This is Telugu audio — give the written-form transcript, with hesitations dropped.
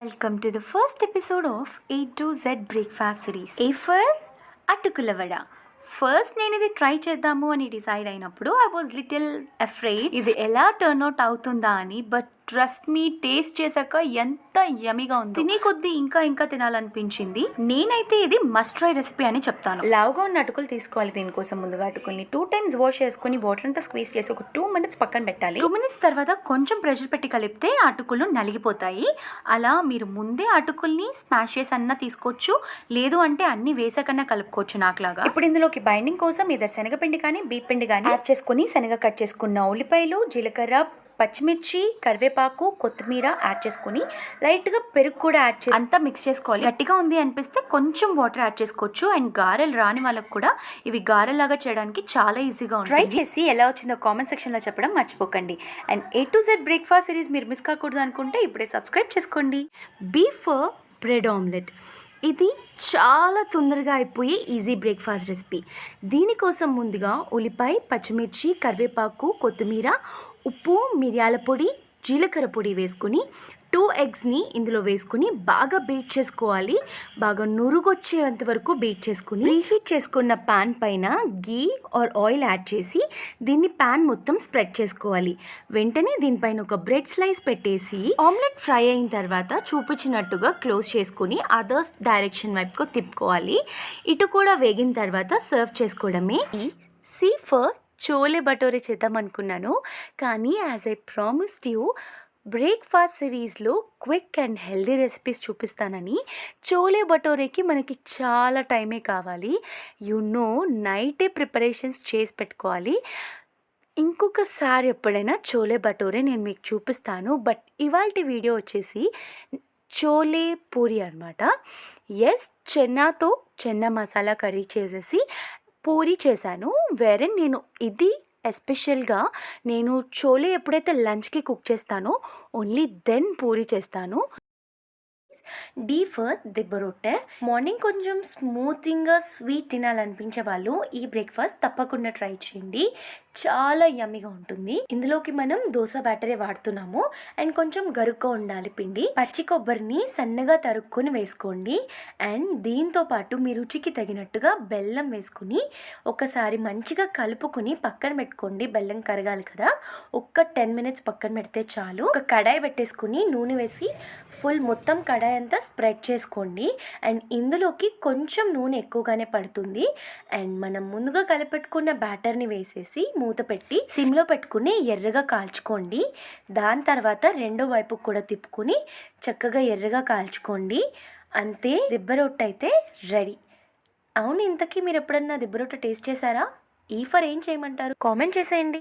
Welcome to the first episode of A to Z breakfast series. A for అటుకుల వడ. ఫస్ట్ నేను ఇది ట్రై చేద్దాము అని డిసైడ్ అయినప్పుడు ఐ వాజ్ లిటిల్ అఫ్రైడ్ ఇది ఎలా టర్న్ అవుట్ అవుతుందా అని. బట్ ట్రస్ట్ మీ, టేస్ట్ చేశాక ఎంత యమీగా ఉంది. తినే కొద్దీ ఇంకా ఇంకా తినాలనిపించింది. నేనైతే ఇది మస్ట్ ట్రై రెసిపీ అని చెప్తాను. లావుగా ఉన్న అటుకులు తీసుకోవాలి. దీనికోసం ముందుగా అటుకుల్ని 2 times వాష్ చేసుకుని వాటర్ అంతా స్క్వీజ్ చేసి ఒక 2 minutes పక్కన పెట్టాలి. 2 minutes తర్వాత కొంచెం ప్రెషర్ పెట్టి కలిపితే అటుకులు నలిగిపోతాయి. అలా మీరు ముందే అటుకుల్ని స్మాష్ చేసి అన్నా తీసుకోవచ్చు, లేదు అంటే అన్ని వేసాకన్నా కలుపుకోవచ్చు నాకులాగా. ఇప్పుడు ఇందులోకి బైండింగ్ కోసం ఇద్దరు శనగపిండి కానీ బీప్ పిండి కానీ యాడ్ చేసుకుని శనగ కట్ చేసుకున్న ఉల్లిపాయలు, జీలకర్ర, పచ్చిమిర్చి, కరివేపాకు, కొత్తిమీర యాడ్ చేసుకుని లైట్గా పెరుగు కూడా యాడ్ చేసి అంతా మిక్స్ చేసుకోవాలి. గట్టిగా ఉంది అనిపిస్తే కొంచెం వాటర్ యాడ్ చేసుకోవచ్చు. అండ్ గారెలు రాని వాళ్ళకు కూడా ఇవి గారెలాగా చేయడానికి చాలా ఈజీగా ఉంటుంది. ట్రై చేసి ఎలా వచ్చిందో కామెంట్ సెక్షన్లో చెప్పడం మర్చిపోకండి. And A to Z breakfast series మీరు మిస్ కాకూడదు అనుకుంటే ఇప్పుడే సబ్స్క్రైబ్ చేసుకోండి. బీఫ్ బ్రెడ్ ఆమ్లెట్ ఇది చాలా తొందరగా అయిపోయే ఈజీ బ్రేక్ఫాస్ట్ రెసిపీ. దీనికోసం ముందుగా ఉల్లిపాయ, పచ్చిమిర్చి, కరివేపాకు, కొత్తిమీర, ఉప్పు, మిరియాల పొడి, జీలకర్ర పొడి వేసుకుని 2 eggsని ఇందులో వేసుకుని బాగా బీట్ చేసుకోవాలి. బాగా నురుగొచ్చేంత వరకు బీట్ చేసుకుని ప్రీహీట్ చేసుకున్న ప్యాన్ పైన గీ ఆర్ ఆయిల్ యాడ్ చేసి దీన్ని ప్యాన్ మొత్తం స్ప్రెడ్ చేసుకోవాలి. వెంటనే దీనిపైన ఒక బ్రెడ్ స్లైస్ పెట్టేసి ఆమ్లెట్ ఫ్రై అయిన తర్వాత చూపించినట్టుగా క్లోజ్ చేసుకుని అదర్స్ డైరెక్షన్ వైపుకు తిప్పుకోవాలి. ఇటు కూడా వేగిన తర్వాత సర్వ్ చేసుకోవడమే. సీ ఫర్ చోలే భటోరే చేద్దాం అనుకున్నాను, కానీ as I promised you breakfast సిరీస్లో క్విక్ అండ్ హెల్దీ రెసిపీస్ చూపిస్తానని. చోలే భటోరేకి మనకి చాలా టైమే కావాలి. నైటే ప్రిపరేషన్స్ చేసి పెట్టుకోవాలి. ఇంకొకసారి ఎప్పుడైనా చోలే భటోరే నేను మీకు చూపిస్తాను. బట్ ఇవాల్టి వీడియో వచ్చేసి చోలే పూరి అనమాట. చెన్నాతో చెన్నా మసాలా కర్రీ చేసేసి పూరి చేశాను. వేరే నేను ఇది ఎస్పెషల్గా నేను చోలే ఎప్పుడైతే లంచ్కి కుక్ చేస్తానో ఓన్లీ దెన్ పూరి చేస్తాను. డీ ఫర్ దిబ్బ రొట్టె. మార్నింగ్ కొంచెం స్మూతింగ్గా స్వీట్ తినాలనిపించే వాళ్ళు ఈ బ్రేక్ఫాస్ట్ తప్పకుండా ట్రై చేయండి. చాలా యమ్మీగా ఉంటుంది. ఇందులోకి మనం దోశ బ్యాటరే వాడుతున్నాము. అండ్ కొంచెం గరుగ్గా ఉండాలి పిండి. పచ్చి కొబ్బరిని సన్నగా తరుక్కొని వేసుకోండి. అండ్ దీంతో పాటు మీ రుచికి తగినట్టుగా బెల్లం వేసుకుని ఒకసారి మంచిగా కలుపుకుని పక్కన పెట్టుకోండి. బెల్లం కరగాలి కదా, ఒక్క 10 minutes పక్కన పెడితే చాలు. ఒక కడాయి పెట్టేసుకుని నూనె వేసి ఫుల్ మొత్తం కడాయి అంతా స్ప్రెడ్ చేసుకోండి. అండ్ ఇందులోకి కొంచెం నూనె ఎక్కువగానే పడుతుంది. అండ్ మనం ముందుగా కలిపెట్టుకున్న బ్యాటర్ని వేసేసి మూత పెట్టి సిమ్లో పెట్టుకుని ఎర్రగా కాల్చుకోండి. దాని తర్వాత రెండో వైపు కూడా తిప్పుకుని చక్కగా ఎర్రగా కాల్చుకోండి. అంతే, దిబ్బ రొట్టె అయితే రెడీ. అవును, ఇంతకీ మీరు ఎప్పుడన్నా దిబ్బ రొట్టె టేస్ట్ చేశారా? ఈ ఫర్ ఏం చేయమంటారు? కామెంట్ చేసేయండి.